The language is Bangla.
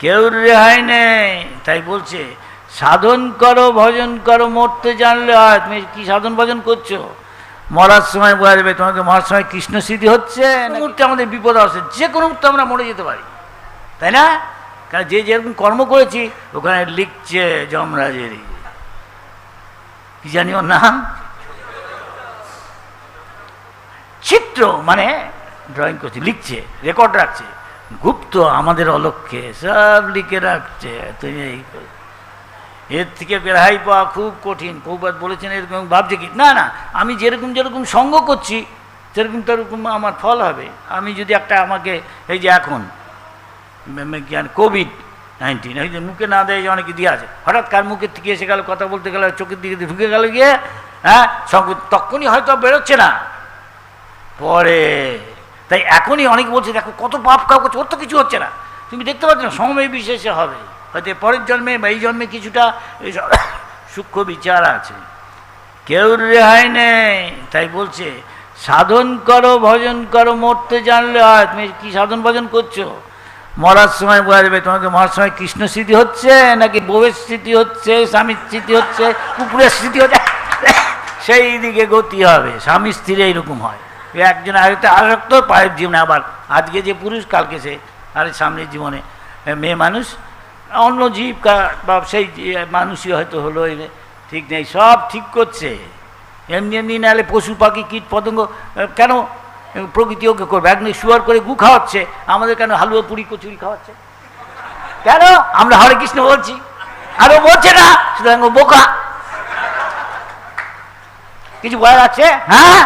কেউ রেহাই নেই। তাই বলছে সাধন করো ভজন করো, মরতে জানলে হয়। তুমি কি সাধন ভজন করছো? মরার সময় বোঝা যাবে তোমাকে মরার সময় কৃষ্ণ স্মৃতি হচ্ছে। মুহূর্তে আমাদের বিপদ আসে, যে কোনো মুহূর্তে আমরা মরে যেতে পারি, তাই না? কারণ যে যেরকম কর্ম করেছি ওখানে লিখছে যমরাজেরই, কি জানি ওর নাম, চিত্র, মানে ড্রয়িং করছে, লিখছে, রেকর্ড রাখছে, গুপ্ত আমাদের অলক্ষ্যে সব লিখে রাখছে। তুমি এই এর থেকে বেড়াই পাওয়া খুব কঠিন। প্রভুপাদ বলেছেন এরকম ভাবছে কি না না, আমি যেরকম যেরকম সঙ্গ করছি সেরকম তেরকম আমার ফল হবে। আমি যদি একটা আমাকে এই যে এখন কোভিড-19 এই যে মুখে না দেয় যে অনেকে দিয়ে আছে, হঠাৎ কার মুখের থেকে এসে গেল, কথা বলতে গেলে চোখের দিকে ঢুকে গেল গিয়ে, হ্যাঁ সঙ্গে তখনই হয়তো বেরোচ্ছে না, পরে। তাই এখনই অনেকে বলছে দেখো কত পাপ কাউ করছে, ওর তো কিছু হচ্ছে না। তুমি দেখতে পাচ্ছ না, সময় বিশেষে হবে, হয়তো পরের জন্মে বা এই জন্মে কিছুটা সূক্ষ্ম বিচার আছে। কেউ রেহাই নেই। তাই বলছে সাধন করো ভজন করো, মরতে জানলে হয়। তুমি কি সাধন ভজন করছো? মরার সময় বোঝা যাবে তোমাকে মরার সময় কৃষ্ণ স্মৃতি হচ্ছে নাকি বউয়ের স্মৃতি হচ্ছে, স্বামীর স্মৃতি হচ্ছে, কুকুরের স্মৃতি হচ্ছে, সেই দিকে গতি হবে। স্বামী স্ত্রী এইরকম হয়, একজন আরেকটা আসক্ত, পায়ের জীবনে আবার আজকে যে পুরুষ কালকে সে আর সামনের জীবনে মেয়ে মানুষ, অন্য জীব বা সেই মানুষই হয়তো হলো, ঠিক নেই, সব ঠিক করছে। এমনি এমনি নাহলে পশু পাখি কীট পতঙ্গ কেন প্রকৃতি ওকে করবে? একদিন শুয়ার করে গু খাওয়াচ্ছে, আমাদের কেন হালুয়া পুরি কচুরি খাওয়াচ্ছে? কেন? আমরা হরে কৃষ্ণ বলছি আর ও বলছে না, সুতরাং ও বোকা। কিছু বলার আছে? হ্যাঁ।